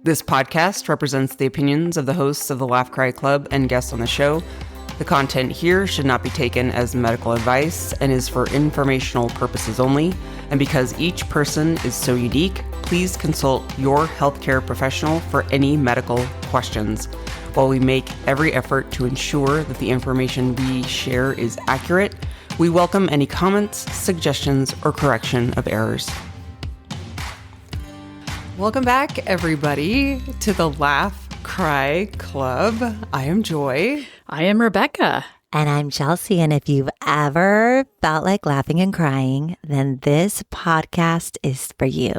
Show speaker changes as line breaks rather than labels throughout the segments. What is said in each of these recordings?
This podcast represents the opinions of the hosts of the Laugh Cry Club and guests on the show. The content here should not be taken as medical advice and is for informational purposes only. And because each person is so unique, please consult your healthcare professional for any medical questions. While we make every effort to ensure that the information we share is accurate, we welcome any comments, suggestions, or correction of errors. Welcome back, everybody, to the Laugh Cry Club. I am Joy.
I am Rebecca.
And I'm Chelsea. And if you've ever felt like laughing and crying, then this podcast is for you.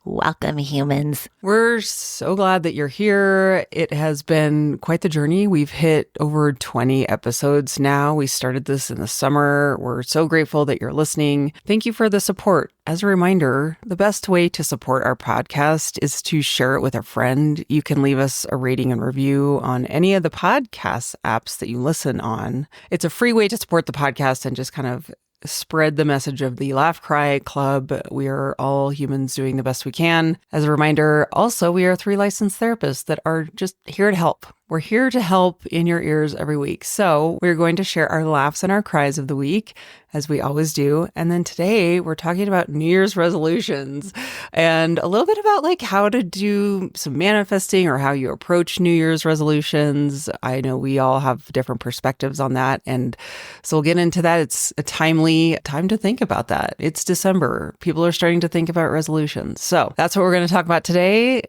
Welcome, humans.
We're so glad that you're here. It has been quite the journey. We've hit over 20 episodes now. We started this in the summer. We're so grateful that you're listening. Thank you for the support. As a reminder, the best way to support our podcast is to share it with a friend. You can leave us a rating and review on any of the podcast apps that you listen on. It's a free way to support the podcast and just kind of spread the message of the Laugh Cry Club. We are all humans doing the best we can. As a reminder, also, we are 3 licensed therapists that are just here to help. We're here to help in your ears every week. So we're going to share our laughs and our cries of the week, as we always do. And then today we're talking about New Year's resolutions and a little bit about like how to do some manifesting or how you approach New Year's resolutions. I know we all have different perspectives on that. And so we'll get into that. It's a timely time to think about that. It's December. People are starting to think about resolutions. So that's what we're going to talk about today.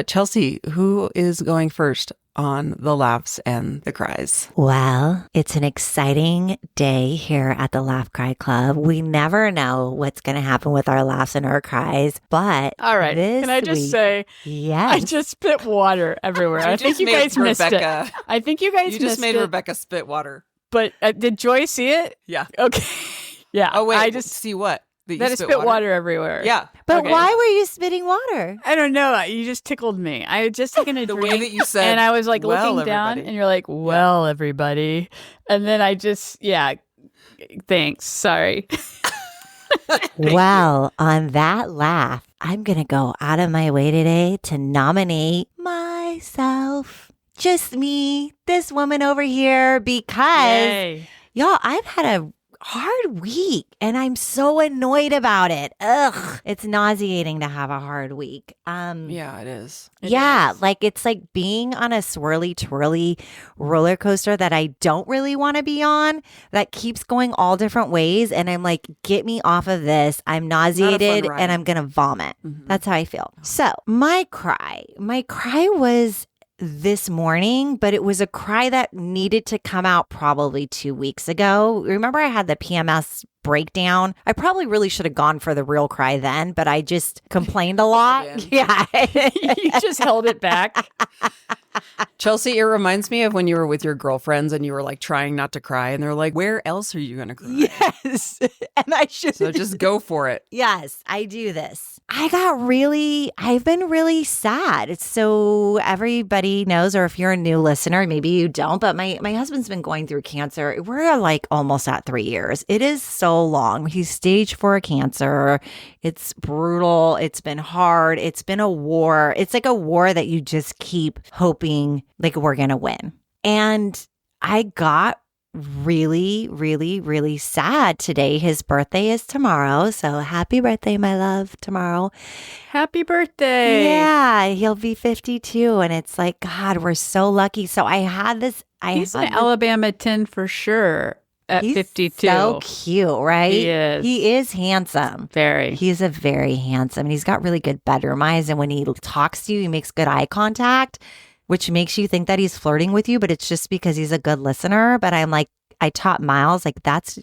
Chelsea, who is going first on the laughs and the cries?
Well, it's an exciting day here at the Laugh Cry Club. We never know what's going to happen with our laughs and our cries, but
all right, can I just say,
yes,
I just spit water everywhere. I think you guys missed it. I think you guys missed it.
You just made Rebecca spit water.
But did Joy see it?
Yeah.
Okay. Yeah.
Oh, wait.
I just
see what?
That I spit water everywhere.
Yeah.
But why were you spitting water?
I don't know. You just tickled me. I had just taken a drink.
The way that you said,
and I was like
well,
looking down,
everybody.
and you're like, well, everybody. And then I just, thanks. Sorry.
Well, on that laugh, I'm going to go out of my way today to nominate myself. Just me, this woman over here, because, y'all, I've had a hard week and I'm so annoyed about it. Ugh, it's nauseating to have a hard week.
Yeah, it is.
Like it's like being on a swirly twirly roller coaster that I don't really want to be on, that keeps going all different ways, and I'm like, get me off of this. I'm nauseated and I'm gonna vomit. Mm-hmm. That's how I feel. So my cry was this morning, but it was a cry that needed to come out probably 2 weeks ago. Remember I had the PMS breakdown? I probably really should have gone for the real cry then, but I just complained a lot. Yeah.
You just held it back.
Chelsea, it reminds me of when you were with your girlfriends and you were like trying not to cry and they're like, where else are you going to cry?
Yes. And I should.
So just go for it.
Yes, I do this. I've been really sad. So everybody knows, or if you're a new listener, maybe you don't, but my husband's been going through cancer. We're like almost at 3 years. It is so long. He's stage 4 cancer. It's brutal. It's been hard. It's been a war. It's like a war that you just keep hoping like we're going to win. And I got really, really, really sad today. His birthday is tomorrow. So happy birthday, my love, tomorrow.
Happy birthday.
Yeah, he'll be 52. And it's like, God, we're so lucky. So I had this.
He's an Alabama 10 for sure. At 52.
So cute, right?
He is
handsome.
Very.
He's a very handsome. And he's got really good bedroom eyes. And when he talks to you, he makes good eye contact, which makes you think that he's flirting with you, but it's just because he's a good listener. But I'm like, I taught Miles, like, that's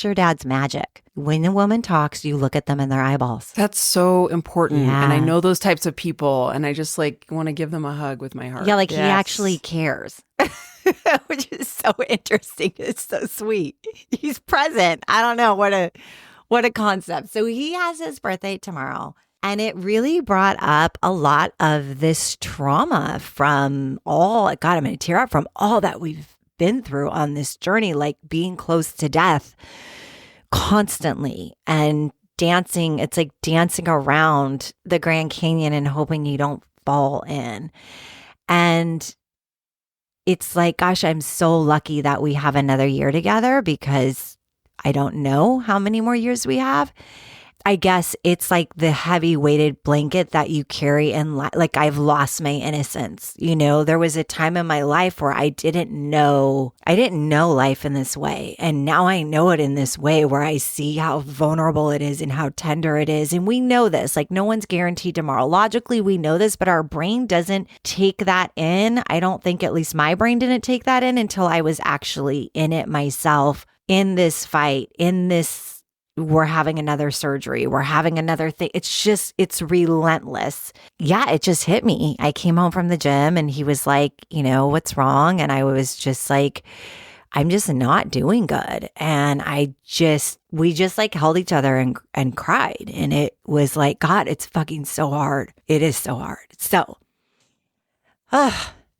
your dad's magic. When a woman talks, you look at them in their eyeballs.
That's so important.
Yeah.
And I know those types of people, and I just like want to give them a hug with my heart.
Yeah, like he actually cares. Which is so interesting. It's so sweet. He's present. I don't know what a concept. So he has his birthday tomorrow. And it really brought up a lot of this trauma from I'm going to tear up from all that we've been through on this journey, like being close to death constantly and dancing. It's like dancing around the Grand Canyon and hoping you don't fall in. And it's like, gosh, I'm so lucky that we have another year together because I don't know how many more years we have. I guess it's like the heavy weighted blanket that you carry and like I've lost my innocence. You know, there was a time in my life where I didn't know life in this way. And now I know it in this way where I see how vulnerable it is and how tender it is. And we know this, like no one's guaranteed tomorrow. Logically, we know this, but our brain doesn't take that in. I don't think at least my brain didn't take that in until I was actually in it myself, in this fight, in this we're having another surgery. We're having another thing. It's relentless. Yeah, it just hit me. I came home from the gym and he was like, you know, what's wrong? And I was just like, I'm just not doing good. And we just like held each other and cried. And it was like, God, it's fucking so hard. It is so hard. So,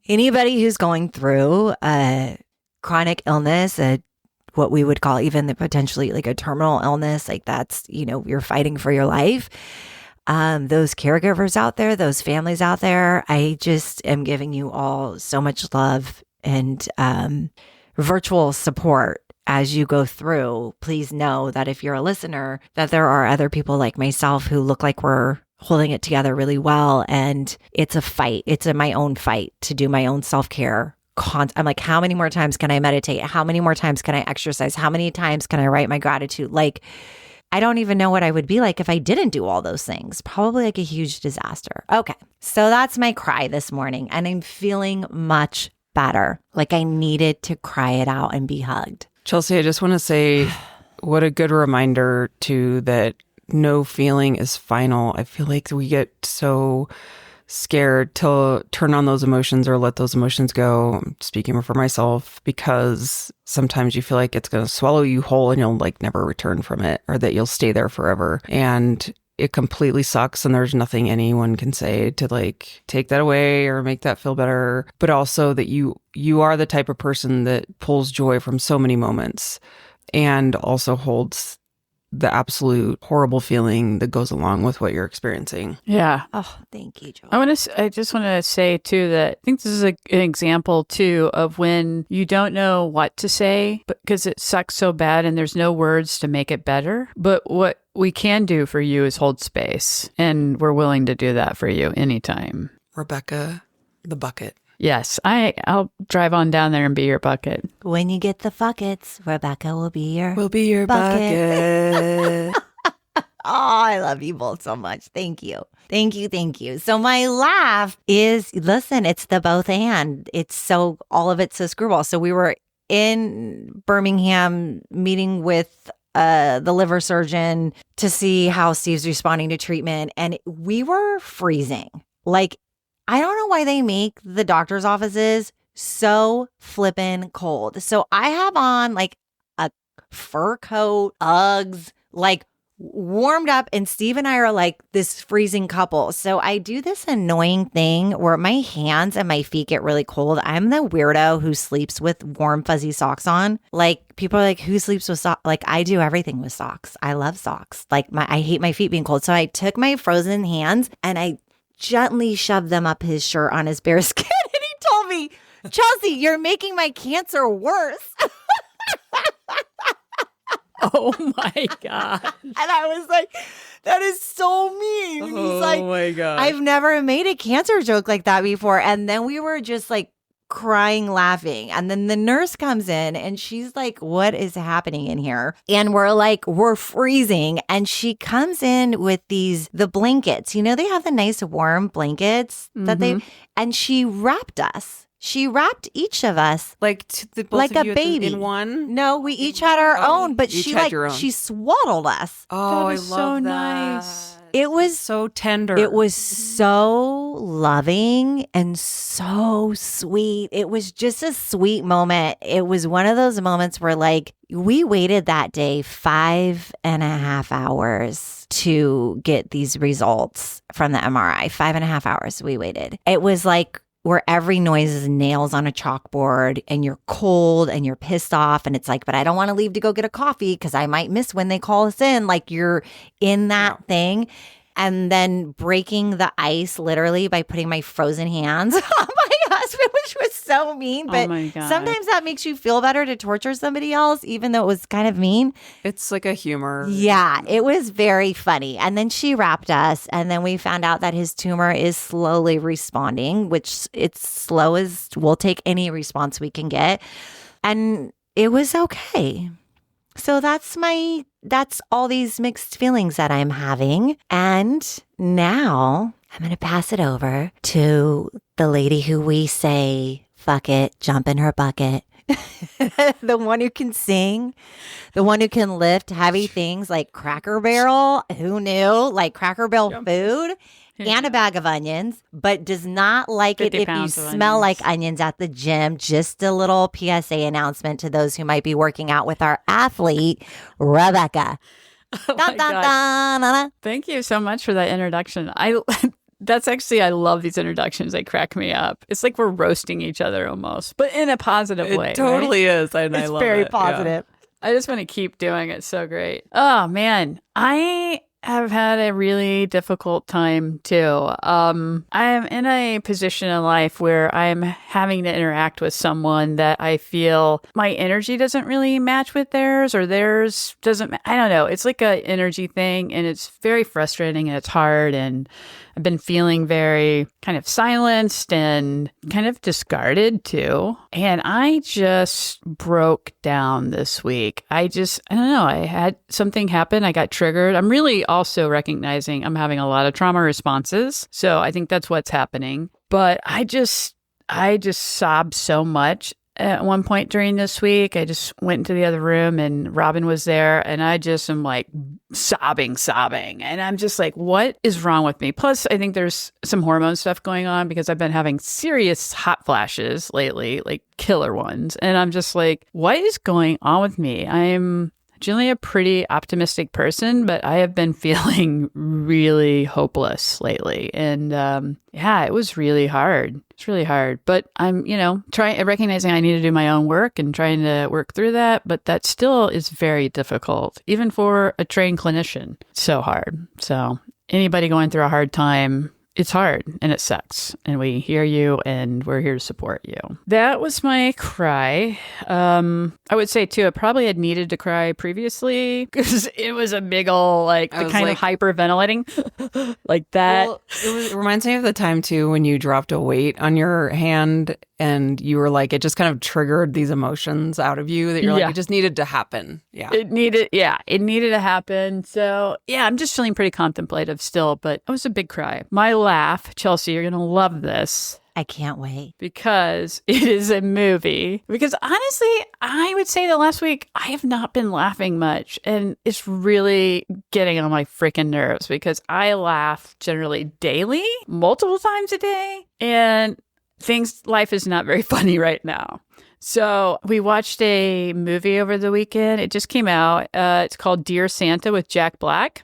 anybody who's going through a chronic illness, what we would call even the potentially like a terminal illness, like that's, you know, you're fighting for your life. Those caregivers out there, those families out there, I just am giving you all so much love and virtual support as you go through. Please know that if you're a listener, that there are other people like myself who look like we're holding it together really well. And it's a fight. It's my own fight to do my own self-care. I'm like, how many more times can I meditate? How many more times can I exercise? How many times can I write my gratitude? Like, I don't even know what I would be like if I didn't do all those things. Probably like a huge disaster. Okay. So that's my cry this morning. And I'm feeling much better. Like I needed to cry it out and be hugged.
Chelsea, I just want to say what a good reminder too that no feeling is final. I feel like we get so scared to turn on those emotions or let those emotions go. I'm speaking for myself, because sometimes you feel like it's going to swallow you whole and you'll like never return from it, or that you'll stay there forever. And it completely sucks. And there's nothing anyone can say to like take that away or make that feel better. But also that you are the type of person that pulls joy from so many moments and also holds the absolute horrible feeling that goes along with what you're experiencing.
Yeah.
Oh, thank you, Joel.
I just want to say too that I think this is an example too of when you don't know what to say because it sucks so bad and there's no words to make it better. But what we can do for you is hold space, and we're willing to do that for you anytime.
Rebecca, the bucket.
Yes, I'll drive on down there and be your bucket.
When you get the buckets, Rebecca will be your
bucket.
Oh, I love you both so much. Thank you. Thank you. Thank you. So my laugh is, listen, it's the both and. All of it's so screwball. So we were in Birmingham meeting with the liver surgeon to see how Steve's responding to treatment. And we were freezing. Like, I don't know why they make the doctor's offices so flippin' cold. So I have on like a fur coat, Uggs, like warmed up, and Steve and I are like this freezing couple. So I do this annoying thing where my hands and my feet get really cold. I'm the weirdo who sleeps with warm, fuzzy socks on. Like people are like, who sleeps with socks? Like I do everything with socks. I love socks. Like I hate my feet being cold. So I took my frozen hands and I gently shoved them up his shirt on his bare skin. And he told me, Chelsea, you're making my cancer worse.
Oh my God.
And I was like, that is so mean. And he's like,
oh my God.
I've never made a cancer joke like that before. And then we were just like crying, laughing. And then the nurse comes in and she's like, what is happening in here? And we're like, we're freezing. And she comes in with the blankets. You know, they have the nice warm blankets that and she wrapped us. She wrapped each of us
like both
like
of
a
you
baby
in one.
No, we each had our own, but
each
she
had
like
your own.
she swaddled us.
Oh, I
is
love
so
that.
nice.
It was
so tender.
It was so loving and so sweet. It was just a sweet moment. It was one of those moments where like we waited that day 5.5 hours to get these results from the MRI. 5.5 hours we waited. It was like where every noise is nails on a chalkboard and you're cold and you're pissed off. And it's like, but I don't want to leave to go get a coffee because I might miss when they call us in. Like you're in that thing. and then breaking the ice literally by putting my frozen hands on my husband, which was so mean. But
my God.
sometimes that makes you feel better to torture somebody else, even though it was kind of mean.
It's like a humor.
Yeah, it was very funny. And then she wrapped us, and then we found out that his tumor is slowly responding, which it's slow as we'll take any response we can get. And it was okay. So that's all these mixed feelings that I'm having. And now I'm going to pass it over to the lady who we say, fuck it, jump in her bucket. The one who can sing, the one who can lift heavy things like Cracker Barrel. Who knew? Like Cracker Barrel food and a bag of onions, but does not like it if you smell like onions at the gym. Just a little PSA announcement to those who might be working out with our athlete, Rebecca.
Oh my God. Thank you so much for that introduction. I love these introductions. They crack me up. It's like we're roasting each other almost, but in a positive way.
It totally
right?
is. And I love
very
it.
positive.
Yeah. I just want to keep doing it. So great. Oh man. I have had a really difficult time too. I am in a position in life where I'm having to interact with someone that I feel my energy doesn't really match with theirs, or theirs doesn't. I don't know. It's like a energy thing, and it's very frustrating and it's hard. And I've been feeling very kind of silenced and kind of discarded too. And I just broke down this week. I don't know. I had something happen. I got triggered. I'm really also recognizing I'm having a lot of trauma responses. So I think that's what's happening. But I just sobbed so much. At one point during this week, I just went into the other room and Robin was there, and I just am like sobbing. And I'm just like, what is wrong with me? Plus, I think there's some hormone stuff going on because I've been having serious hot flashes lately, like killer ones. And I'm just like, what is going on with me? I'm generally a pretty optimistic person, but I have been feeling really hopeless lately. And it was really hard. It's really hard. But I'm, recognizing I need to do my own work and trying to work through that. But that still is very difficult, even for a trained clinician. It's so hard. So anybody going through a hard time, it's hard and it sucks, and we hear you and we're here to support you. That was my cry. I would say too, I probably had needed to cry previously because it was a big ol' of hyperventilating like that.
Well, it reminds me of the time too when you dropped a weight on your hand and you were like, it just kind of triggered these emotions out of you that you're like, it just needed to happen. Yeah.
It needed to happen. So yeah, I'm just feeling pretty contemplative still, but it was a big cry. My laugh, Chelsea, you're going to love this.
I can't wait.
Because it is a movie. Because honestly, I would say that last week, I have not been laughing much. And it's really getting on my freaking nerves because I laugh generally daily, multiple times a day. And life is not very funny right now. So we watched a movie over the weekend. It just came out. It's called Dear Santa with Jack Black.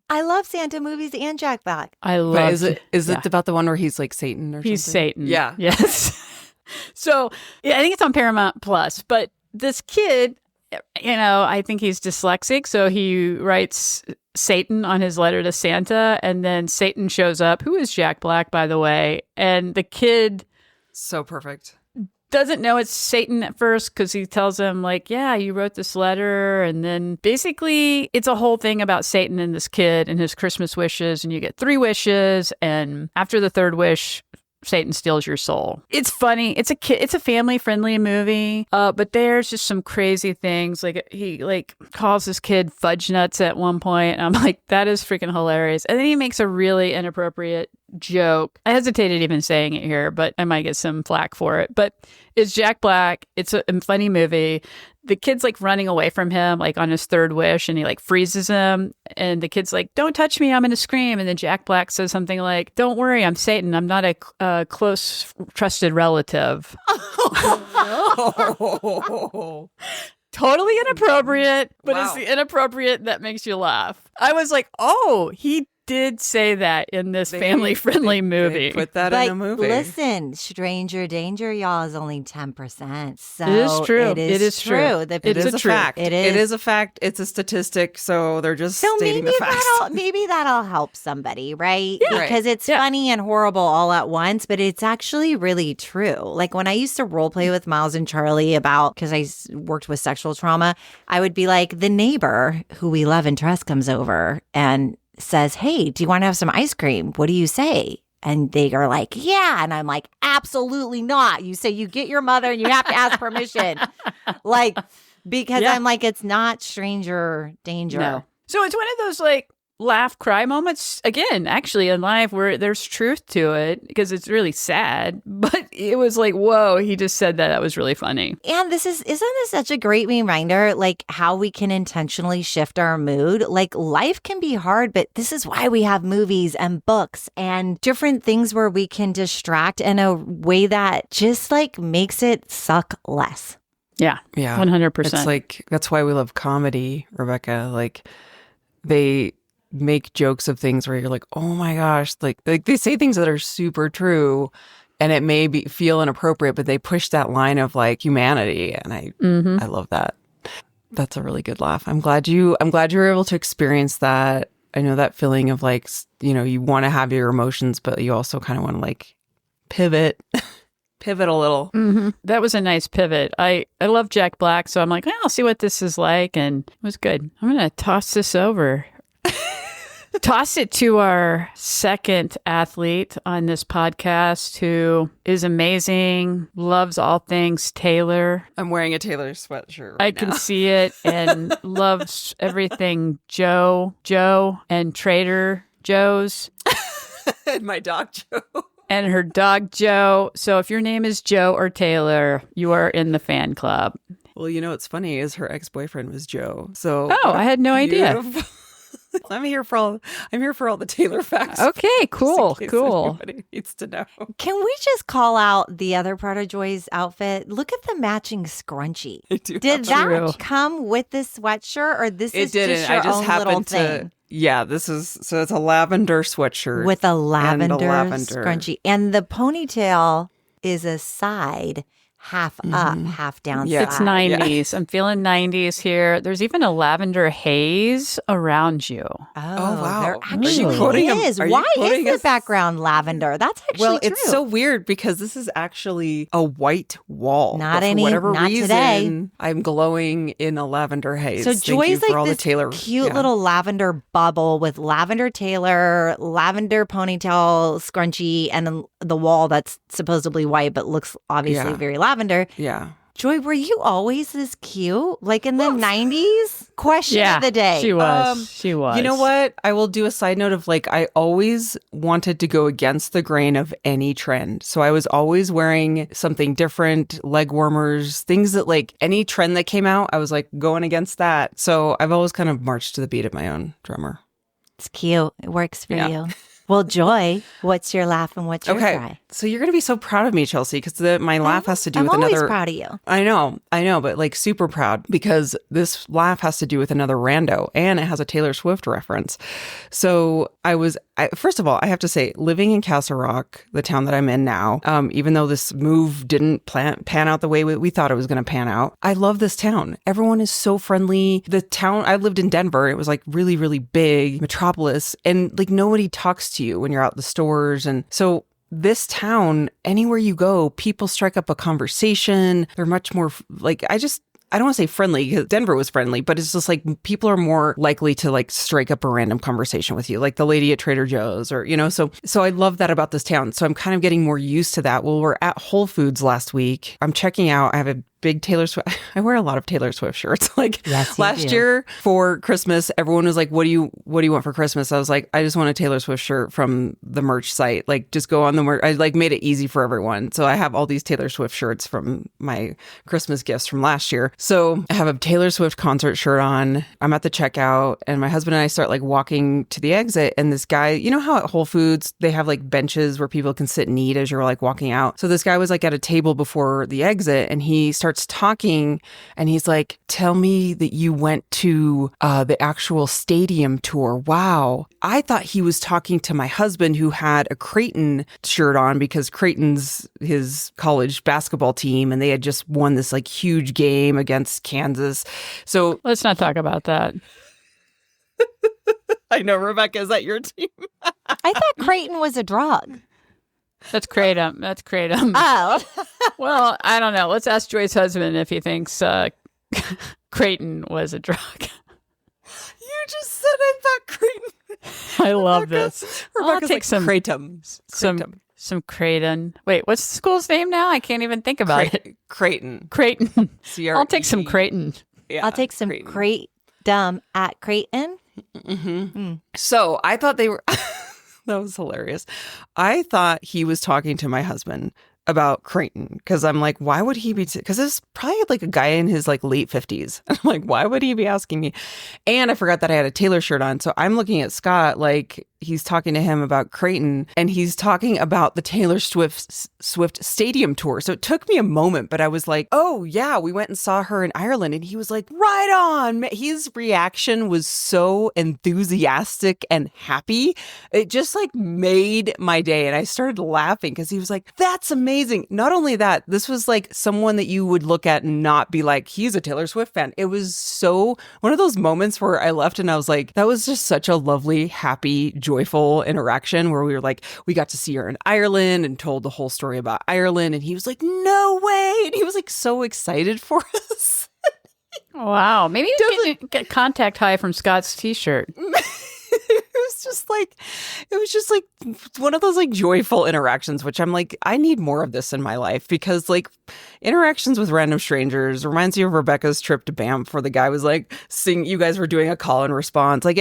I love Santa movies and Jack Black.
I love
it. Is it about the one where he's like Satan or something?
He's Satan.
Yeah.
Yes. So I think it's on Paramount Plus. But this kid, I think he's dyslexic. So he writes Satan on his letter to Santa. And then Satan shows up, who is Jack Black, by the way. And the kid.
So perfect.
Doesn't know it's Satan at first because he tells him like, yeah, you wrote this letter. And then basically it's a whole thing about Satan and this kid and his Christmas wishes. And you get 3 wishes. And after the 3rd wish, Satan steals your soul. It's funny. It's a family friendly movie. But there's just some crazy things. Like he calls his kid fudge nuts at one point. And I'm like, that is freaking hilarious. And then he makes a really inappropriate joke. I hesitated even saying it here, but I might get some flack for it. But it's Jack Black. It's a funny movie. The kid's like running away from him, like on his 3rd wish, and he like freezes him. And the kid's like, don't touch me, I'm going to scream. And then Jack Black says something like, don't worry, I'm Satan. I'm not a close, trusted relative.
Oh,
Totally inappropriate, but
Wow.
It's the inappropriate that makes you laugh. I was like, oh, he did say that in this
They-
family-friendly
they
movie.
put that
But
in a movie.
listen, stranger danger, y'all, is only 10%. So
It is true.
It is true. The
It's
It is
a
a
truth.
fact.
It
It
is.
is a fact. It's a statistic. So they're just
So
stating the facts.
maybe that'll help somebody, right?
Yeah.
Because it's
Yeah.
funny and horrible all at once, but it's actually really true. Like when I used to role play with Miles and Charlie about, because worked with sexual trauma, I would be like, the neighbor who we love and trust comes over and says, "Hey, do you want to have some ice cream? What do you say?" And they are like, "Yeah." And I'm like, "Absolutely not. You say you get your mother and you have to ask permission." Like, because
Yeah.
I'm like, it's not stranger danger.
No. So it's one of those like laugh cry moments again, actually in life where there's truth to it because it's really sad. But it was like, whoa, he just said that. That was really funny.
And isn't this such a great reminder, like how we can intentionally shift our mood? Like life can be hard, but this is why we have movies and books and different things where we can distract in a way that just like makes it suck less.
Yeah.
Yeah.
100%.
It's like, that's why we love comedy, Rebecca. Like, they make jokes of things where you're like, oh my gosh, like they say things that are super true and it may feel inappropriate, but they push that line of like humanity. And I love that. That's a really good laugh. I'm glad you were able to experience that. I know that feeling of like, you want to have your emotions, but you also kind of want to like pivot a little.
That was a nice pivot. I love Jack Black, so I'm like, I'll see what this is like, and it was good. I'm going to toss this over. Toss it to our second athlete on this podcast who is amazing, loves all things Taylor.
I'm wearing a Taylor sweatshirt
I
right
can
now.
see it, and loves everything Joe, and Trader Joe's.
And my dog Joe.
And her dog, Joe. So if your name is Joe or Taylor, you are in the fan club.
Well, what's funny is her ex-boyfriend was Joe. So
Oh, I had no idea.
I'm here for all the Taylor facts.
Okay, cool,
Just in case
cool.
anybody needs to know.
Can we just call out the other part of Joy's outfit? Look at the matching scrunchie.
I do
Did
have
that
True.
come with this sweatshirt, or this
It
is
didn't.
just your
I just
own little
happened
thing?
Yeah, it's a lavender sweatshirt
With a lavender,
lavender.
scrunchie. And the ponytail is a side, half up, half down
Yeah.
It's
side.
90s. I'm feeling 90s here. There's even a lavender haze around you.
Oh,
wow.
there
Are
you
actually
quoting him?
is.
Are you
Why is
quoting
the
us?
background lavender? That's actually
Well,
true.
it's so weird because this is actually a white wall.
Not
but for whatever
not
reason,
today.
I'm glowing in a lavender haze.
So
Thank you
Joy's
for
like
all
this
the Taylor,
cute
yeah.
little lavender bubble with lavender Taylor, lavender ponytail scrunchie, and then the wall that's supposedly white but looks obviously
Yeah.
very lavender.
Yeah.
Joy, were you always this cute? Like in the 90s? Question
Yeah,
of the day.
she was. She was.
You know what? I will do a side note of like, I always wanted to go against the grain of any trend. So I was always wearing something different, leg warmers, things that like any trend that came out, I was like going against that. So I've always kind of marched to the beat of my own drummer.
It's cute. It works for
Yeah.
you. Well, Joy, what's your laugh and what's your
Okay.
cry?
So you're going to be so proud of me, Chelsea, because my laugh has to do
I'm
with
always
another.
proud of you.
I know, but like super proud because this laugh has to do with another rando and it has a Taylor Swift reference. So first of all, I have to say, living in Castle Rock, the town that I'm in now, even though this move didn't pan out the way we thought it was going to pan out, I love this town. Everyone is so friendly. The town, I lived in Denver. It was like really, really big metropolis and like nobody talks to you when you're out in the stores. And so this town, anywhere you go, people strike up a conversation. They're much more like, I don't want to say friendly because Denver was friendly, but it's just like people are more likely to like strike up a random conversation with you, like the lady at Trader Joe's or, so I love that about this town. So I'm kind of getting more used to that. Well, we're at Whole Foods last week. I'm checking out. I have a big Taylor Swift. I wear a lot of Taylor Swift shirts. Like
Yes, you
last
do.
year for Christmas, everyone was like, what do you want for Christmas? I was like, I just want a Taylor Swift shirt from the merch site. Like just go on the merch. I like made it easy for everyone. So I have all these Taylor Swift shirts from my Christmas gifts from last year. So I have a Taylor Swift concert shirt on. I'm at the checkout and my husband and I start like walking to the exit. And this guy, you know how at Whole Foods, they have like benches where people can sit and eat as you're like walking out. So this guy was like at a table before the exit and he starts starts talking and he's like, tell me that you went to the actual stadium tour. Wow. I thought he was talking to my husband who had a Creighton shirt on because Creighton's his college basketball team and they had just won this like huge game against Kansas. So
Let's not talk about that.
I know, Rebecca, is that your team?
I thought Creighton was a drug.
That's Kratom. That's Kratom.
Oh.
Well, I don't know. Let's ask Joy's husband if he thinks Creighton was a drug.
You just said I thought Creighton.
I love this.
Rebecca's
I'll take
like
some
Kratom.
some Creighton. Wait, what's the school's name now? I can't even think about it.
Creighton.
Creighton.
C-R-E.
I'll take some Creighton.
Yeah,
I'll take some Kratom at Creighton.
So I thought they were... That was hilarious. I thought he was talking to my husband about Creighton because I'm like, why would he be? Because it's probably like a guy in his like late 50s. I'm like, why would he be asking me? And I forgot that I had a Taylor shirt on. So I'm looking at Scott like he's talking to him about Creighton and he's talking about the Taylor Swift stadium tour. So it took me a moment, but I was like, oh yeah, we went and saw her in Ireland. And he was like, right on. His reaction was so enthusiastic and happy. It just like made my day. And I started laughing because he was like, that's amazing. Not only that, this was like someone that you would look at and not be like, he's a Taylor Swift fan. It was so one of those moments where I left and I was like, that was just such a lovely, happy, joyful interaction where we were like, we got to see her in Ireland and told the whole story about Ireland. And he was like, no way. And he was like so excited for us.
Wow. Maybe you can get contact high from Scott's t-shirt.
It was just like one of those like joyful interactions, which I'm like, I need more of this in my life because like interactions with random strangers reminds you of Rebecca's trip to Banff where the guy was like, you guys were doing a call and response. Like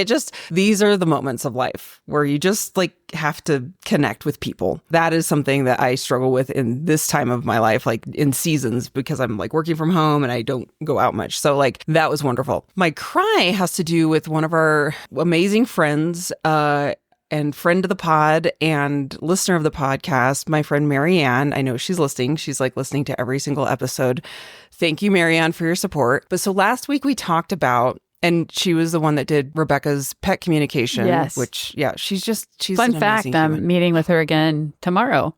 these are the moments of life where you just like have to connect with people. That is something that I struggle with in this time of my life, like in seasons, because I'm like working from home and I don't go out much. So like that was wonderful. My cry has to do with one of our amazing friends, and friend of the pod and listener of the podcast, my friend Marianne. I know she's listening. She's like listening to every single episode. Thank you, Marianne, for your support. But so last week we talked about, and she was the one that did Rebecca's pet communication.
Yes.
Which, yeah, she's
Fun fact, I'm meeting with her again tomorrow.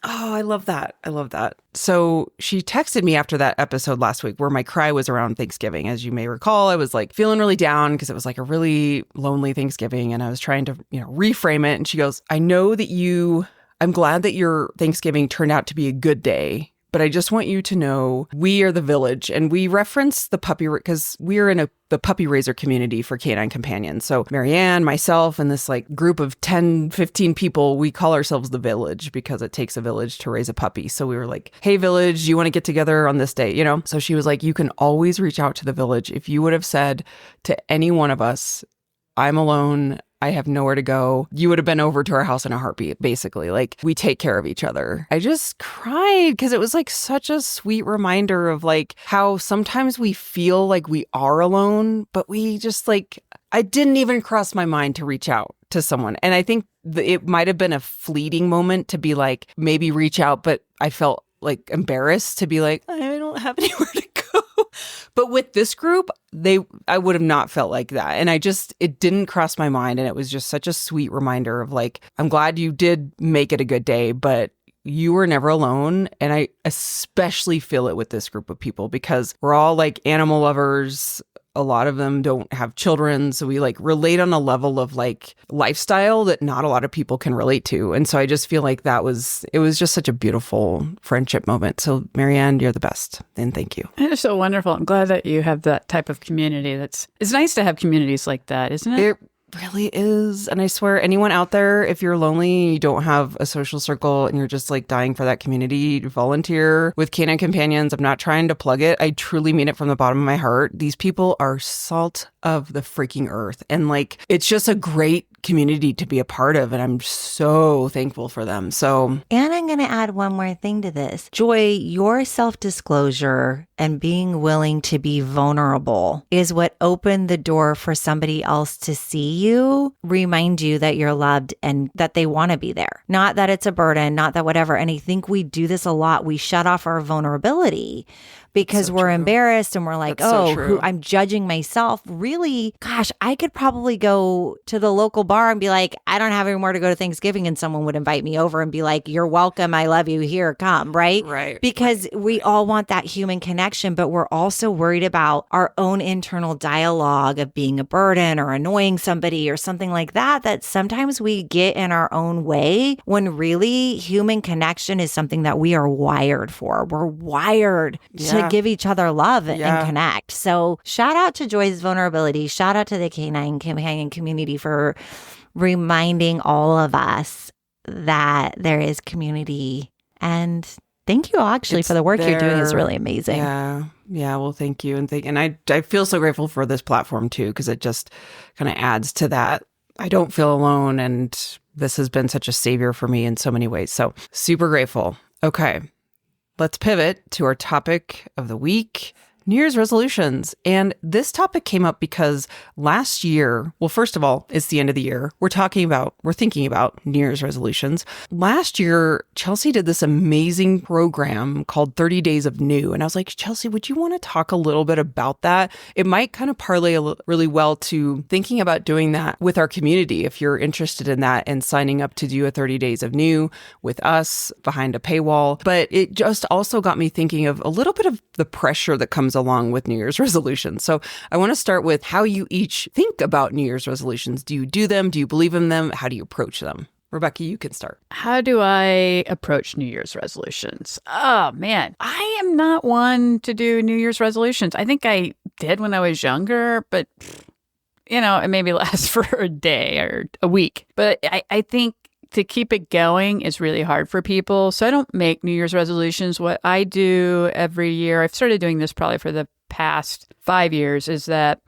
Oh, I love that. I love that. So she texted me after that episode last week where my cry was around Thanksgiving. As you may recall, I was like feeling really down because it was like a really lonely Thanksgiving and I was trying to, reframe it. And she goes, I'm glad that your Thanksgiving turned out to be a good day. But I just want you to know we are the village, and we reference the puppy because we're in the puppy raiser community for canine companions. So Marianne, myself, and this like group of 10, 15 people, we call ourselves the village because it takes a village to raise a puppy. So we were like, hey, village, you want to get together on this day, So she was like, you can always reach out to the village. If you would have said to any one of us, I'm alone, I have nowhere to go, you would have been over to our house in a heartbeat, basically. Like, we take care of each other. I just cried because it was like such a sweet reminder of like how sometimes we feel like we are alone, but we just like, I didn't even cross my mind to reach out to someone. And I think it might have been a fleeting moment to be like, maybe reach out, but I felt like embarrassed to be like, I don't have anywhere to go. But with this group, I would have not felt like that. And it didn't cross my mind. And it was just such a sweet reminder of like, I'm glad you did make it a good day, but you were never alone. And I especially feel it with this group of people because we're all like animal lovers. A lot of them don't have children. So we like relate on a level of like lifestyle that not a lot of people can relate to. And so I just feel like it was just such a beautiful friendship moment. So Marianne, you're the best. And thank you.
It's so wonderful. I'm glad that you have that type of community. It's nice to have communities like that, isn't it?
It really is. And I swear, anyone out there, if you're lonely, you don't have a social circle and you're just like dying for that community, volunteer with Canine Companions. I'm not trying to plug it. I truly mean it from the bottom of my heart. These people are salt of the freaking earth. And like, it's just a great community to be a part of. And I'm so thankful for them. So,
and I'm going to add one more thing to this. Joy, your self-disclosure and being willing to be vulnerable is what opened the door for somebody else to see you, remind you that you're loved and that they want to be there. Not that it's a burden, not that whatever. And I think we do this a lot. We shut off our vulnerability because
So
we're
true.
embarrassed and we're like,
That's so
oh,
true.
I'm judging myself. Really, gosh, I could probably go to the local bar and be like, I don't have anywhere to go to Thanksgiving, and someone would invite me over and be like, you're welcome. I love you. Here, come, right?
Right.
Because we all want that human connection, but we're also worried about our own internal dialogue of being a burden or annoying somebody or something like that, that sometimes we get in our own way when really human connection is something that we are wired for. We're wired to give each other love and connect. So shout out to Joy's vulnerability. Shout out to the Canine Companion community for reminding all of us that there is community. And thank you actually for the work you're doing is really amazing.
Yeah. Yeah. Well, thank you. And I feel so grateful for this platform too, because it just kind of adds to that. I don't feel alone. And this has been such a savior for me in so many ways. So super grateful. Okay. Let's pivot to our topic of the week, New Year's resolutions. And this topic came up because last year, well, first of all, it's the end of the year. We're thinking about New Year's resolutions. Last year, Chelsea did this amazing program called 30 Days of New. And I was like, Chelsea, would you want to talk a little bit about that? It might kind of parlay really well to thinking about doing that with our community if you're interested in that and signing up to do a 30 Days of New with us behind a paywall. But it just also got me thinking of a little bit of the pressure that comes along with New Year's resolutions. So I want to start with how you each think about New Year's resolutions. Do you do them? Do you believe in them? How do you approach them? Rebecca, you can start.
How do I approach New Year's resolutions? Oh, man. I am not one to do New Year's resolutions. I think I did when I was younger, but, it maybe lasts for a day or a week. But I think to keep it going is really hard for people. So I don't make New Year's resolutions. What I do every year, I've started doing this probably for the past 5 years, is that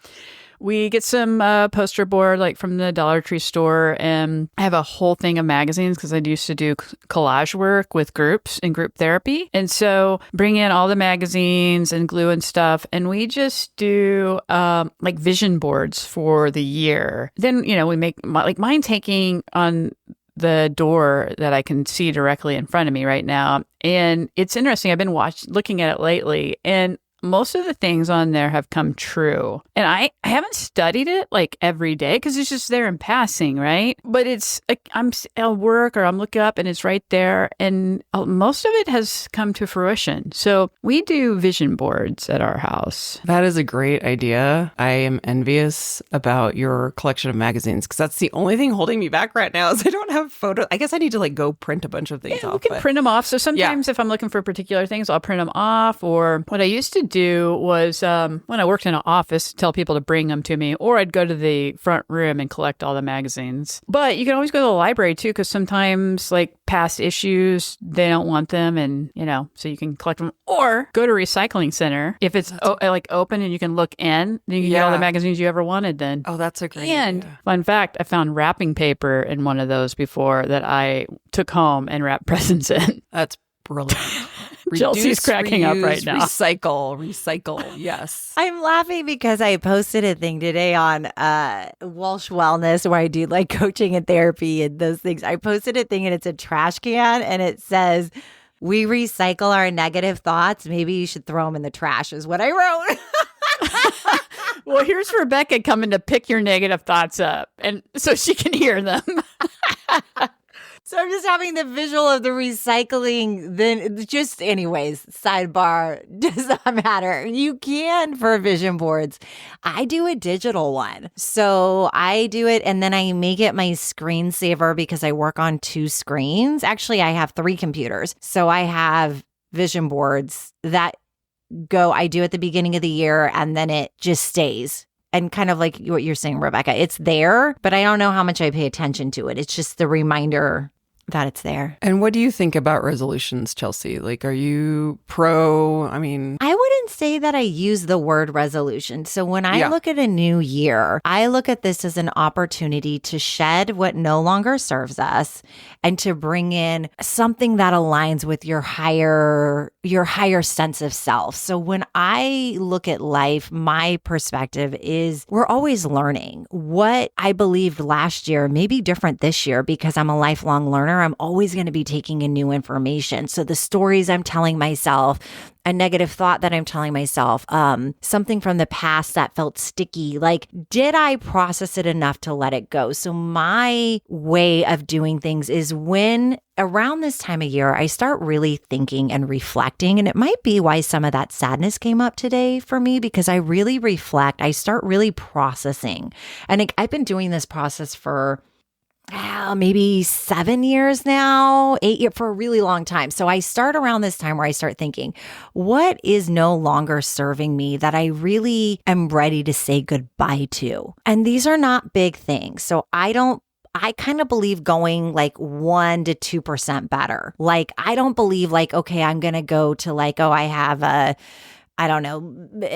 we get some poster board like from the Dollar Tree store, and I have a whole thing of magazines because I used to do collage work with groups in group therapy. And so bring in all the magazines and glue and stuff, and we just do like vision boards for the year. Then, we make like mine's hanging on the door that I can see directly in front of me right now. And it's interesting. I've been looking at it lately, and most of the things on there have come true. And I haven't studied it like every day because it's just there in passing, right? But it's like I'll work or I'm looking up and it's right there. And most of it has come to fruition. So we do vision boards at our house.
That is a great idea. I am envious about your collection of magazines because that's the only thing holding me back right now is I don't have photos. I guess I need to like go print a bunch of things off.
You can print them off. So sometimes if I'm looking for particular things, I'll print them off. Or what I used to do was when I worked in an office, tell people to bring them to me, or I'd go to the front room and collect all the magazines. But you can always go to the library too, because sometimes like past issues, they don't want them, and so you can collect them, or go to a recycling center if it's like open and you can look in, then you can get all the magazines you ever wanted then.
Oh, that's a great
And
idea.
fun fact, I found wrapping paper in one of those before that I took home and wrapped presents in.
That's brilliant.
Chelsea's cracking up right now.
Recycle. Yes.
I'm laughing because I posted a thing today on Walsh Wellness where I do like coaching and therapy and those things. I posted a thing and it's a trash can and it says, "We recycle our negative thoughts. Maybe you should throw them in the trash," is what I wrote.
Well, here's Rebecca coming to pick your negative thoughts up, and so she can hear them.
So I'm just having the visual of the recycling. Then just anyways, sidebar, does not matter. You can for vision boards. I do a digital one. So I do it and then I make it my screensaver because I work on 2 screens. Actually, I have 3 computers. So I have vision boards that I do at the beginning of the year and then it just stays. And kind of like what you're saying, Rebecca, it's there, but I don't know how much I pay attention to it. It's just the reminder that it's there.
And what do you think about resolutions, Chelsea? Like, are you pro? I mean,
I wouldn't say that I use the word resolution. So when I look at a new year, I look at this as an opportunity to shed what no longer serves us and to bring in something that aligns with your higher sense of self. So when I look at life, my perspective is we're always learning. What I believed last year may be different this year because I'm a lifelong learner. I'm always going to be taking in new information. So the stories I'm telling myself, a negative thought that I'm telling myself, something from the past that felt sticky, like, did I process it enough to let it go? So my way of doing things is when around this time of year, I start really thinking and reflecting. And it might be why some of that sadness came up today for me, because I really reflect. I start really processing. And I've been doing this process for maybe 7 years now, 8 years, for a really long time. So I start around this time where I start thinking, what is no longer serving me that I really am ready to say goodbye to? And these are not big things. So I kind of believe going like 1% to 2% better. Like, I don't believe like, okay, I'm going to go to like, oh, I have I don't know,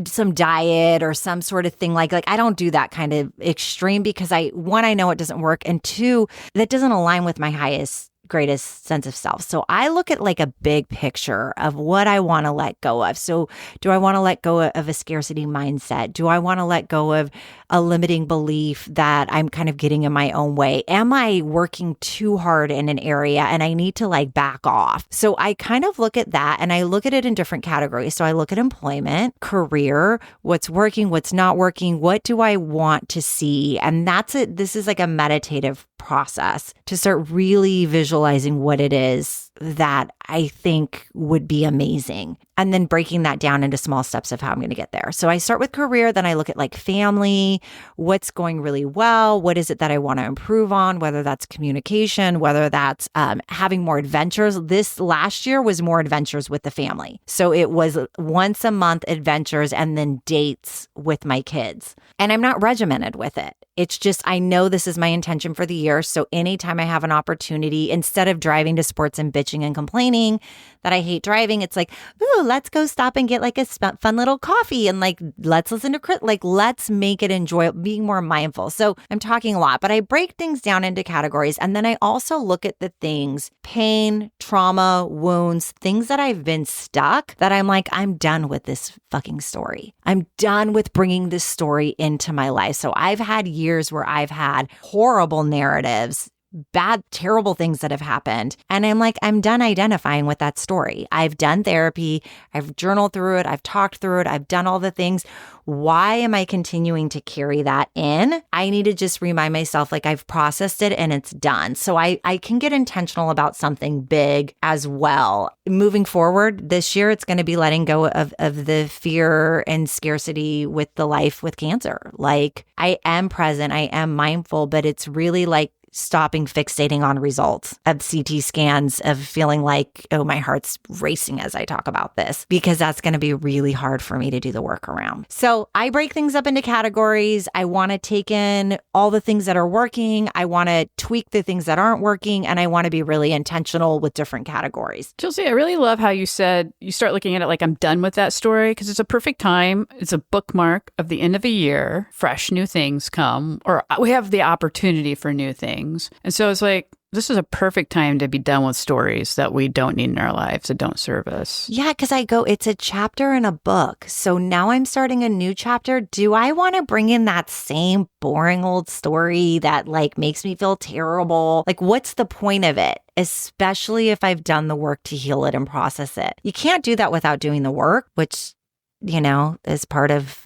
some diet or some sort of thing. Like I don't do that kind of extreme because one, I know it doesn't work. And two, that doesn't align with my greatest sense of self. So I look at like a big picture of what I want to let go of. So do I want to let go of a scarcity mindset? Do I want to let go of a limiting belief that I'm kind of getting in my own way? Am I working too hard in an area and I need to like back off? So I kind of look at that and I look at it in different categories. So I look at employment, career, what's working, what's not working, what do I want to see? And that's it. This is like a meditative process to start really visualizing what it is that I think would be amazing. And then breaking that down into small steps of how I'm going to get there. So I start with career, then I look at like family, what's going really well, what is it that I want to improve on, whether that's communication, whether that's having more adventures. This last year was more adventures with the family. So it was once a month adventures and then dates with my kids. And I'm not regimented with it. It's just, I know this is my intention for the year. So anytime I have an opportunity, instead of driving to sports and bitching and complaining that I hate driving, it's like, ooh, let's go stop and get like a fun little coffee and like, let's listen to let's make it enjoyable, being more mindful. So I'm talking a lot, but I break things down into categories. And then I also look at the things, pain, trauma, wounds, things that I've been stuck that I'm like, I'm done with this fucking story. I'm done with bringing this story into my life. So I've had years where I've had horrible narratives, bad, terrible things that have happened. And I'm like, I'm done identifying with that story. I've done therapy. I've journaled through it. I've talked through it. I've done all the things. Why am I continuing to carry that in? I need to just remind myself like I've processed it and it's done. So I can get intentional about something big as well. Moving forward this year, it's going to be letting go of the fear and scarcity with the life with cancer. Like, I am present, I am mindful, but it's really like stopping fixating on results of CT scans, of feeling like, oh, my heart's racing as I talk about this, because that's going to be really hard for me to do the work around. So I break things up into categories. I want to take in all the things that are working. I want to tweak the things that aren't working. And I want to be really intentional with different categories.
Chelsea, I really love how you said you start looking at it like I'm done with that story, because it's a perfect time. It's a bookmark of the end of a year. Fresh new things come, or we have the opportunity for new things. And so it's like, this is a perfect time to be done with stories that we don't need in our lives, that don't serve us.
Yeah, because it's a chapter in a book. So now I'm starting a new chapter. Do I want to bring in that same boring old story that like makes me feel terrible? Like, what's the point of it? Especially if I've done the work to heal it and process it. You can't do that without doing the work, which, you know, is part of,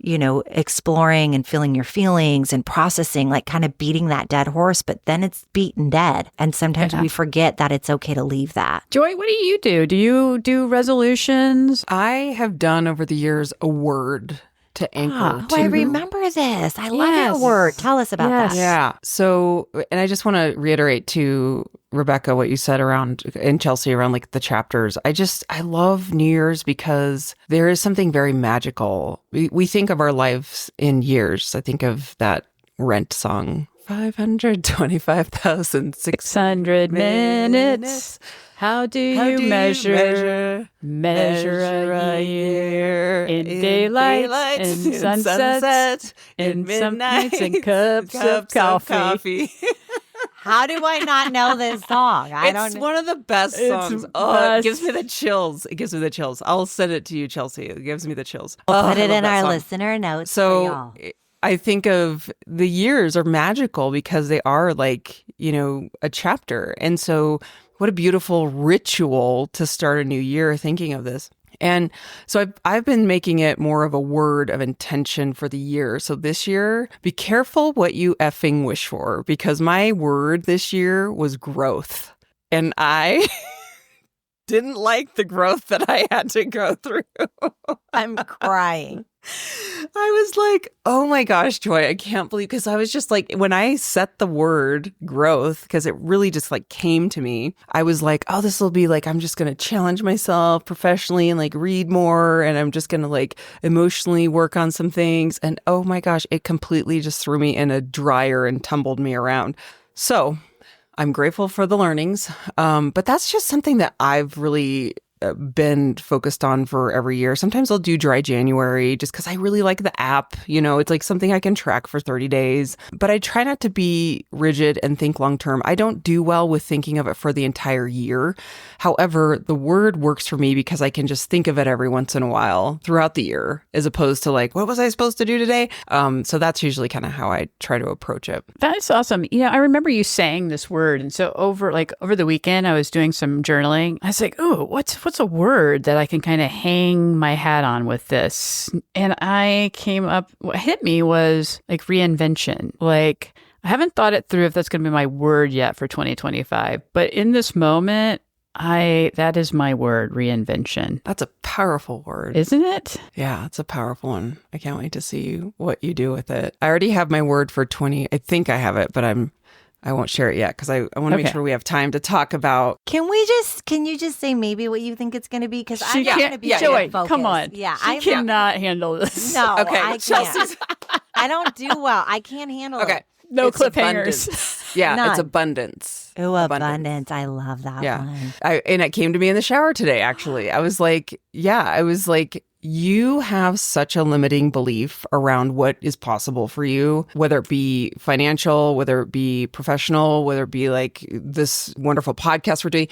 exploring and feeling your feelings and processing, like kind of beating that dead horse, but then it's beaten dead. And sometimes we forget that it's okay to leave that.
Joy, what do you do? Do you do resolutions?
I have done over the years a word to anchor to.
I remember this. I love your word. Tell us about that.
Yeah. So, and I just want to reiterate to Rebecca what you said around, and Chelsea, around like the chapters. I love New Year's because there is something very magical. We think of our lives in years. I think of that Rent song
525,600 minutes. How do you measure a year? In daylight, in sunsets, in midnights, and cups of coffee.
How do I not know this song?
It's one of the best songs. It gives me the chills. It gives me the chills. I'll send it to you, Chelsea. It gives me the chills.
We'll put it in our listener notes for y'all.
I think of the years are magical because they are like, a chapter. And so what a beautiful ritual to start a new year thinking of this. And so I've been making it more of a word of intention for the year. So this year, be careful what you effing wish for, because my word this year was growth. And I didn't like the growth that I had to go through.
I'm crying.
I was like, oh my gosh, Joy, I can't believe, because I was just like, when I set the word growth, because it really just like came to me, I was like, oh, this will be like, I'm just going to challenge myself professionally and like read more. And I'm just going to like emotionally work on some things. And oh my gosh, it completely just threw me in a dryer and tumbled me around. So I'm grateful for the learnings. But that's just something that I've really been focused on for every year. Sometimes I'll do dry January just because I really like the app. It's like something I can track for 30 days. But I try not to be rigid and think long term. I don't do well with thinking of it for the entire year. However, the word works for me because I can just think of it every once in a while throughout the year, as opposed to like, what was I supposed to do today? So that's usually kind of how I try to approach it.
That's awesome. I remember you saying this word. And so over the weekend, I was doing some journaling. I was like, oh, what's a word that I can kind of hang my hat on with this? And I came up, what hit me was like reinvention. Like, I haven't thought it through if that's going to be my word yet for 2025. But in this moment, that is my word, reinvention.
That's a powerful word.
Isn't it?
Yeah, it's a powerful one. I can't wait to see what you do with it. I already have my word for 20. I think I have it, but I won't share it yet because I want to make sure we have time to talk about.
Can you just say maybe what you think it's going to be? Because I'm not going to be
Joy,
focused.
come on.
Yeah,
I cannot handle this.
No,
okay,
I can't. I don't do well. I can't handle it.
No
it's
cliffhangers.
Abundance. Yeah,
None.
It's abundance.
Oh, abundance. I love that one.
And it came to me in the shower today, actually. I was like, you have such a limiting belief around what is possible for you, whether it be financial, whether it be professional, whether it be like this wonderful podcast we're doing.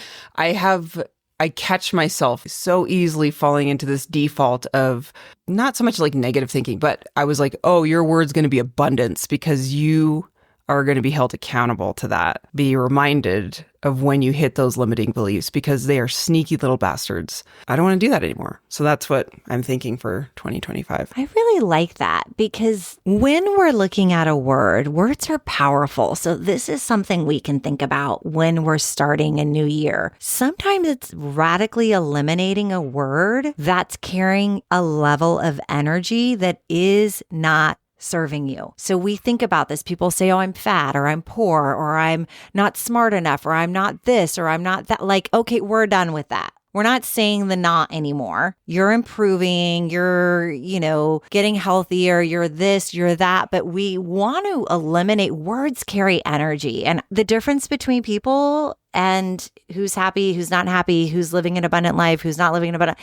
I catch myself so easily falling into this default of not so much like negative thinking, but I was like, oh, your word's going to be abundance because you are going to be held accountable to that. Be reminded of when you hit those limiting beliefs because they are sneaky little bastards. I don't want to do that anymore. So that's what I'm thinking for 2025.
I really like that because when we're looking at a word, words are powerful. So this is something we can think about when we're starting a new year. Sometimes it's radically eliminating a word that's carrying a level of energy that is not serving you. So we think about this. People say, oh, I'm fat or I'm poor or I'm not smart enough or I'm not this or I'm not that. Like, okay, we're done with that. We're not saying the not anymore. You're improving, you're, getting healthier, you're this, you're that. But we want to eliminate words carry energy. And the difference between people and who's happy, who's not happy, who's living an abundant life, who's not living an abundant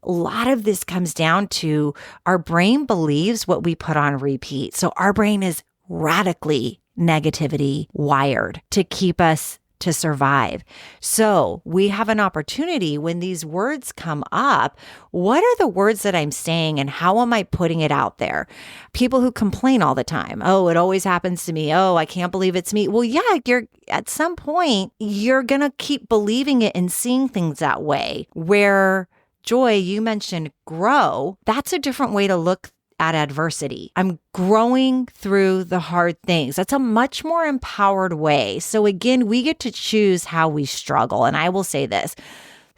a lot of this comes down to our brain believes what we put on repeat. So our brain is radically negativity wired to keep us to survive. So we have an opportunity when these words come up. What are the words that I'm saying and how am I putting it out there? People who complain all the time. Oh, it always happens to me. Oh, I can't believe it's me. Well, yeah, at some point, you're going to keep believing it and seeing things that way where Joy, you mentioned grow. That's a different way to look at adversity. I'm growing through the hard things. That's a much more empowered way. So again, we get to choose how we struggle. And I will say this.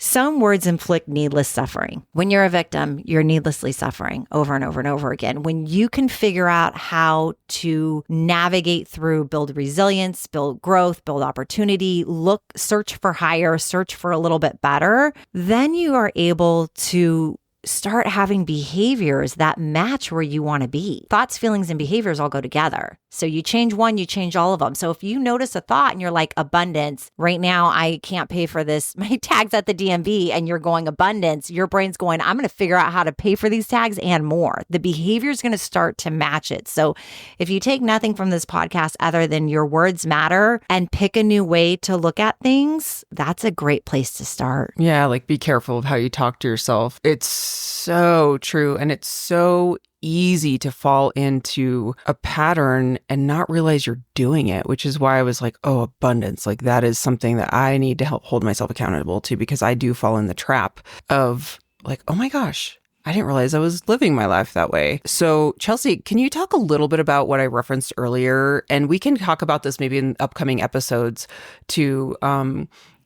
Some words inflict needless suffering. When you're a victim, you're needlessly suffering over and over and over again. When you can figure out how to navigate through, build resilience, build growth, build opportunity, search for higher, search for a little bit better, then you are able to start having behaviors that match where you want to be. Thoughts, feelings, and behaviors all go together. So you change one, you change all of them. So if you notice a thought and you're like, abundance, right now I can't pay for this, my tags at the DMV, and you're going abundance, your brain's going, I'm going to figure out how to pay for these tags and more. The behavior is going to start to match it. So if you take nothing from this podcast other than your words matter and pick a new way to look at things, that's a great place to start.
Yeah, like be careful of how you talk to yourself. It's so true. And it's so easy to fall into a pattern and not realize you're doing it, which is why I was like, oh, abundance. Like that is something that I need to help hold myself accountable to, because I do fall in the trap of like, oh my gosh, I didn't realize I was living my life that way. So Chelsea, can you talk a little bit about what I referenced earlier? And we can talk about this maybe in upcoming episodes to,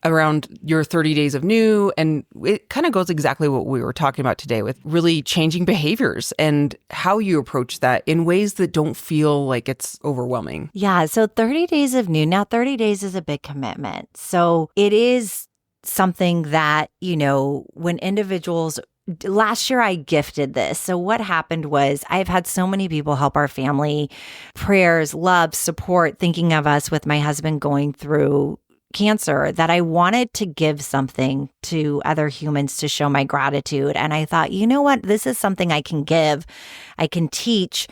around your 30 days of new. And it kind of goes exactly what we were talking about today with really changing behaviors and how you approach that in ways that don't feel like it's overwhelming.
Yeah. So 30 days of new. Now, 30 days is a big commitment. So it is something that, when individuals, last year I gifted this. So what happened was I've had so many people help our family, prayers, love, support, thinking of us with my husband going through cancer, that I wanted to give something to other humans to show my gratitude. And I thought, you know what? This is something I can give. I can teach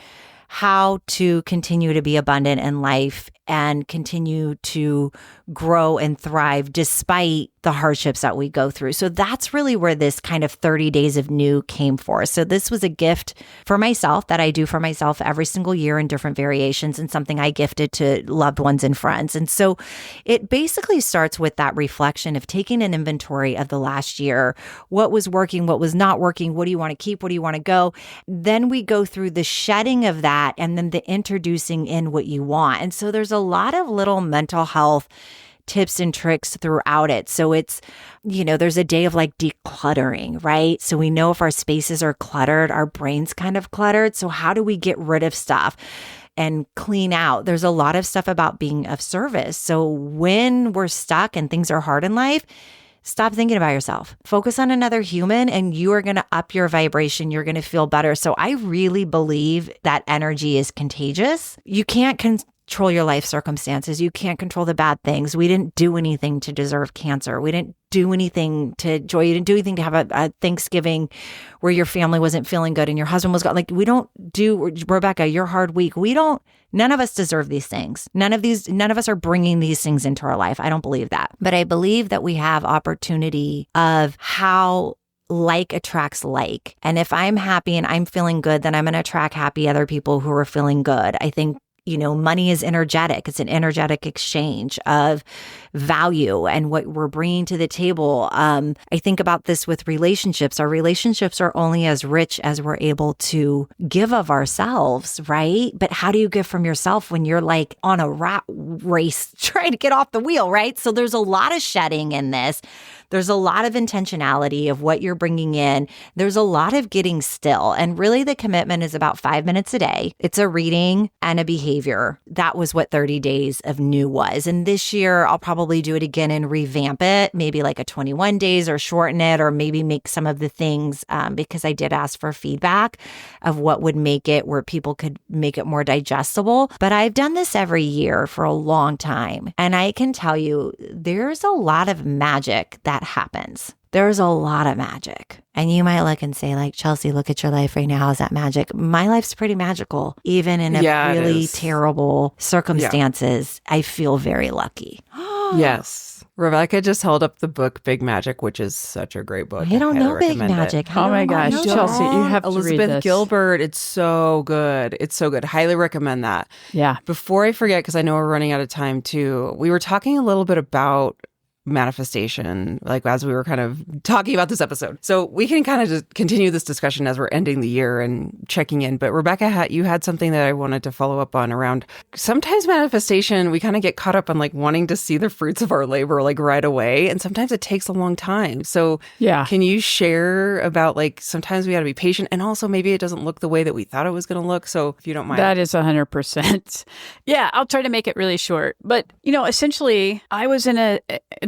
how to continue to be abundant in life and continue to grow and thrive despite the hardships that we go through. So that's really where this kind of 30 days of new came for. So this was a gift for myself that I do for myself every single year in different variations, and something I gifted to loved ones and friends. And so it basically starts with that reflection of taking an inventory of the last year. What was working? What was not working? What do you want to keep? What do you want to go? Then we go through the shedding of that and then the introducing in what you want. And so there's a lot of little mental health tips and tricks throughout it. So it's, there's a day of like decluttering, right? So we know if our spaces are cluttered, our brain's kind of cluttered. So how do we get rid of stuff and clean out? There's a lot of stuff about being of service. So when we're stuck and things are hard in life, stop thinking about yourself. Focus on another human and you are going to up your vibration. You're going to feel better. So I really believe that energy is contagious. You can't control your life circumstances. You can't control the bad things. We didn't do anything to deserve cancer. We didn't do anything to joy. You didn't do anything to have a Thanksgiving where your family wasn't feeling good and your husband was gone. Like we don't do, Rebecca, your hard week. None of us deserve these things. None of us are bringing these things into our life. I don't believe that. But I believe that we have opportunity of how like attracts like. And if I'm happy and I'm feeling good, then I'm going to attract happy other people who are feeling good. I think money is energetic. It's an energetic exchange of value and what we're bringing to the table. I think about this with relationships. Our relationships are only as rich as we're able to give of ourselves, right? But how do you give from yourself when you're like on a rat race trying to get off the wheel, right? So there's a lot of shedding in this. There's a lot of intentionality of what you're bringing in. There's a lot of getting still. And really the commitment is about 5 minutes a day. It's a reading and a behavior. That was what 30 days of new was. And this year I'll probably do it again and revamp it, maybe like a 21 days or shorten it, or maybe make some of the things because I did ask for feedback of what would make it where people could make it more digestible. But I've done this every year for a long time. And I can tell you, there's a lot of magic that happens. There's a lot of magic. And you might look and say, like, Chelsea, look at your life right now. Is that magic? My life's pretty magical. Even in really terrible circumstances, I feel very lucky.
Yes. Rebecca just held up the book Big Magic, which is such a great book.
I don't know Big Magic.
Oh my gosh, Chelsea, you have to read this.
Elizabeth Gilbert. It's so good. It's so good. Highly recommend that.
Yeah.
Before I forget, because I know we're running out of time too, we were talking a little bit about manifestation, like as we were kind of talking about this episode. So we can kind of just continue this discussion as we're ending the year and checking in. But Rebecca, you had something that I wanted to follow up on around sometimes manifestation. We kind of get caught up on like wanting to see the fruits of our labor like right away. And sometimes it takes a long time. So can you share about like sometimes we got to be patient, and also maybe it doesn't look the way that we thought it was going to look. So if you don't mind.
That is 100%. Yeah, I'll try to make it really short. But, essentially I was in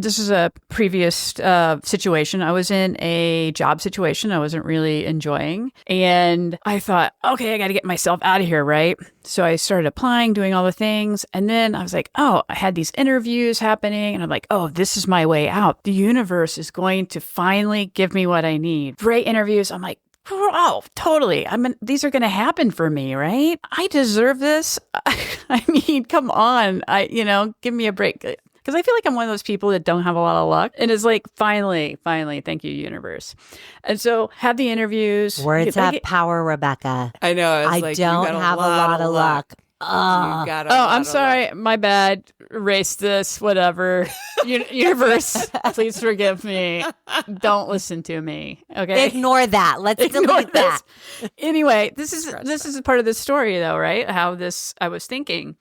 this is a previous situation. I was in a job situation I wasn't really enjoying. And I thought, okay, I got to get myself out of here, right? So I started applying, doing all the things. And then I was like, oh, I had these interviews happening. And I'm like, oh, this is my way out. The universe is going to finally give me what I need. Great interviews. I'm like, oh, totally. These are going to happen for me, right? I deserve this. I mean, come on. Give me a break. Because I feel like I'm one of those people that don't have a lot of luck. And it's like, finally, thank you, universe. And so had the interviews.
Words have power, Rebecca.
I know.
I don't have a lot of luck.
I'm sorry. My bad. Erase this, whatever. Universe, please forgive me. Don't listen to me. Okay.
Ignore that. Let's delete that.
Anyway, this is part of the story though, right? How I was thinking.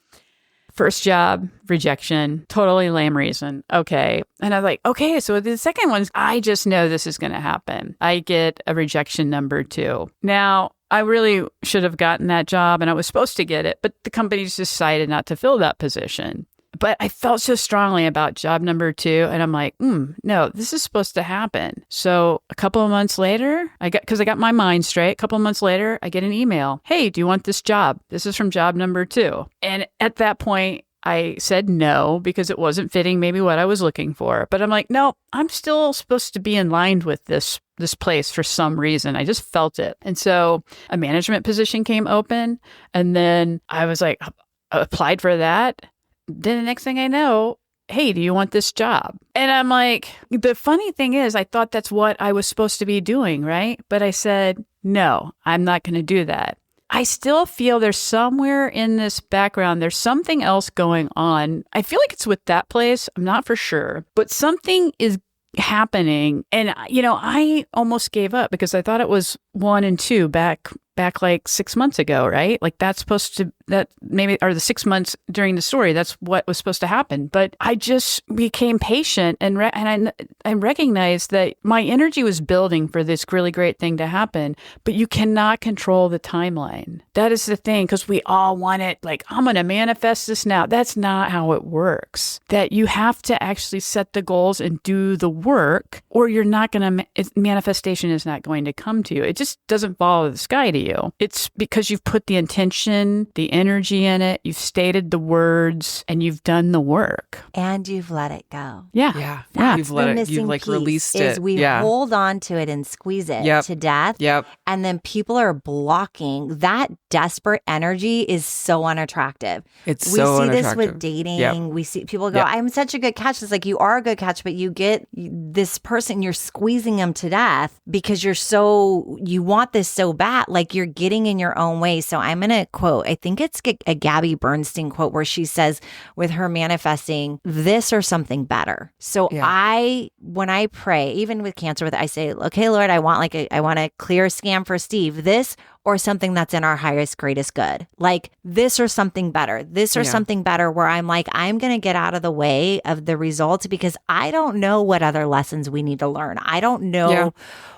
First job, rejection, totally lame reason. Okay. And I'm like, okay, so the second one's, I just know this is going to happen. I get a rejection number 2. Now, I really should have gotten that job and I was supposed to get it, but the company's decided not to fill that position. But I felt so strongly about job number 2. And I'm like, no, this is supposed to happen. So a couple of months later, because I got my mind straight, a couple of months later, I get an email. Hey, do you want this job? This is from job number 2. And at that point, I said no because it wasn't fitting maybe what I was looking for. But I'm like, no, I'm still supposed to be in line with this place for some reason. I just felt it. And so a management position came open. And then I was like, I applied for that. Then the next thing I know, hey, do you want this job? And I'm like, the funny thing is, I thought that's what I was supposed to be doing, right? But I said, no, I'm not going to do that. I still feel there's somewhere in this background, there's something else going on. I feel like it's with that place. I'm not for sure, but something is happening. And, I almost gave up because I thought it was 1 and 2 back like 6 months ago, right? Like that maybe, or the 6 months during the story, that's what was supposed to happen. But I just became patient and I recognized that my energy was building for this really great thing to happen, but you cannot control the timeline. That is the thing, because we all want it like, I'm going to manifest this now. That's not how it works. That you have to actually set the goals and do the work, or you're not going to, manifestation is not going to come to you. It just doesn't fall out of the sky to you. It's because you've put the intention, the energy in it, you've stated the words, and you've done the work.
And you've let it go.
Yeah.
That's
You've let
the
it,
missing
you've like
piece,
released
is
it.
we hold on to it and squeeze it to death.
Yep.
And then people are blocking. That desperate energy is so unattractive.
It's
we
so
see
unattractive.
this with dating.
Yep.
We see people go,
Yep.
I'm such a good catch. It's like, you are a good catch, but you get this person, you're squeezing them to death because you want this so bad, like you're getting in your own way. So I'm going to quote, I think it's a Gabby Bernstein quote where she says with her manifesting, this or something better. So when I pray, even with cancer, I say, okay, Lord, I want a clear scan for Steve, this or something that's in our highest, greatest good. Like this or something better, something better, where I'm like, I'm going to get out of the way of the results because I don't know what other lessons we need to learn. I don't know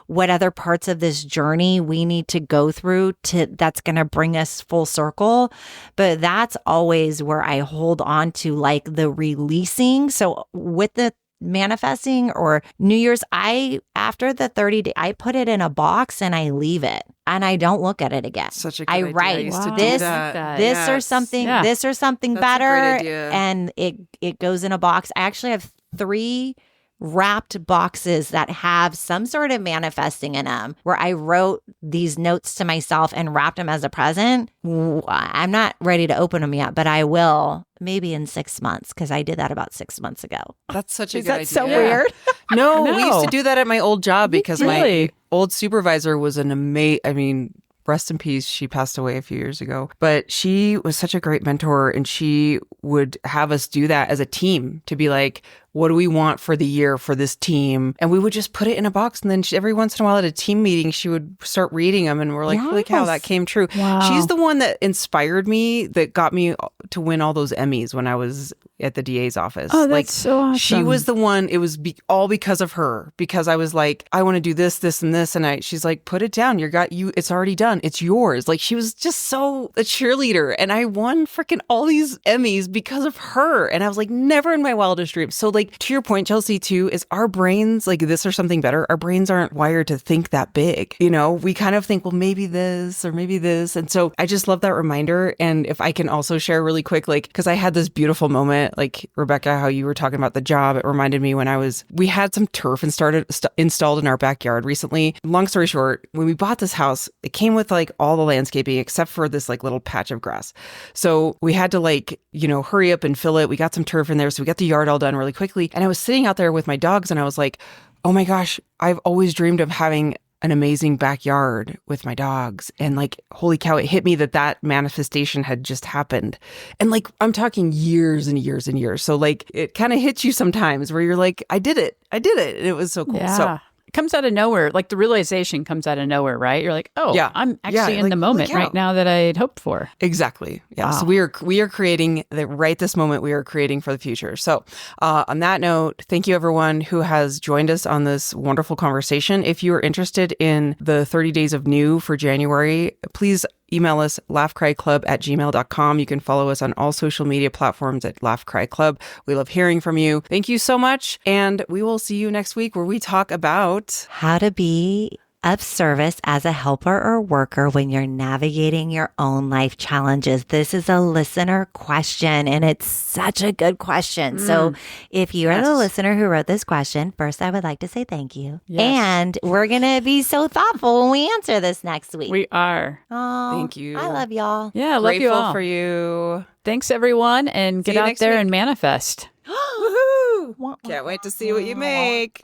what other parts of this journey we need to go through that's going to bring us full circle. But that's always where I hold on to, like the releasing. So with the manifesting or New Year's, after the 30 day, I put it in a box and I leave it and I don't look at it again.
Such a good
I
idea.
write
I used to do
this
that.
this or something, this or something
That's
better,
a great idea.
and it goes in a box. I actually have 3 wrapped boxes that have some sort of manifesting in them where I wrote these notes to myself and wrapped them as a present. I'm not ready to open them yet, but I will maybe in 6 months because I did that about 6 months ago.
That's such a
Is
good
that
idea.
so weird?
No, we used to do that at my old job because
Really?
my old supervisor was an amazing, rest in peace. She passed away a few years ago, but she was such a great mentor, and she would have us do that as a team to be like, what do we want for the year for this team? And we would just put it in a box. And then every once in a while at a team meeting, she would start reading them. And we're like, holy cow, that came true.
Wow.
She's the one that inspired me, that got me to win all those Emmys when I was at the DA's office.
Oh, that's so awesome.
She was the one, it was all because of her, because I was like, I want to do this, this, and this. And she's like, put it down. It's already done. It's yours. Like, she was just so a cheerleader. And I won freaking all these Emmys because of her. And I was like, never in my wildest dreams. So like, like to your point, Chelsea, too, is our brains like this or something better. Our brains aren't wired to think that big. You know, we kind of think, well, maybe this or maybe this. And so I just love that reminder. And if I can also share really quick, like, because I had this beautiful moment, like Rebecca, how you were talking about the job, it reminded me when we had some turf installed in our backyard recently. Long story short, when we bought this house, it came with like all the landscaping except for this like little patch of grass. So we had to like, you know, hurry up and fill it. We got some turf in there. So we got the yard all done really quickly. And I was sitting out there with my dogs and I was like, oh my gosh, I've always dreamed of having an amazing backyard with my dogs. And like, holy cow, it hit me that manifestation had just happened. And like, I'm talking years and years and years. So like, it kind of hits you sometimes where you're like, I did it. And it was so cool.
Yeah.
So
it comes out of nowhere. Like the realization comes out of nowhere, right? You're like, oh,
yeah.
I'm actually in
like,
the moment right now that I had hoped for.
Exactly. Yeah.
Wow.
So we are creating right this moment. We are creating for the future. So on that note, thank you everyone who has joined us on this wonderful conversation. If you are interested in the 30 days of new for January, please email us laughcryclub@gmail.com. You can follow us on all social media platforms at Laugh Cry Club. We love hearing from you. Thank you so much. And we will see you next week where we talk about
how to be of service as a helper or worker when you're navigating your own life challenges. This is a listener question, and it's such a good question. So if you're the listener who wrote this question, first, I would like to say thank you.
Yes.
And we're going to be so thoughtful when we answer this next week.
We are.
Oh,
thank you.
I love y'all.
Yeah, I love you
Grateful
all.
for you.
Thanks, everyone, and get
you
out
next
there
week.
and manifest.
Woohoo! Can't wait to see what you make.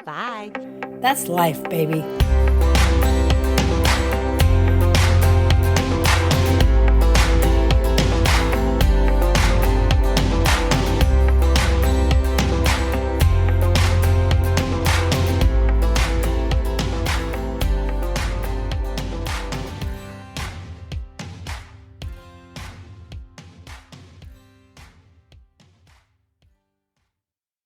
Bye.
That's life, baby.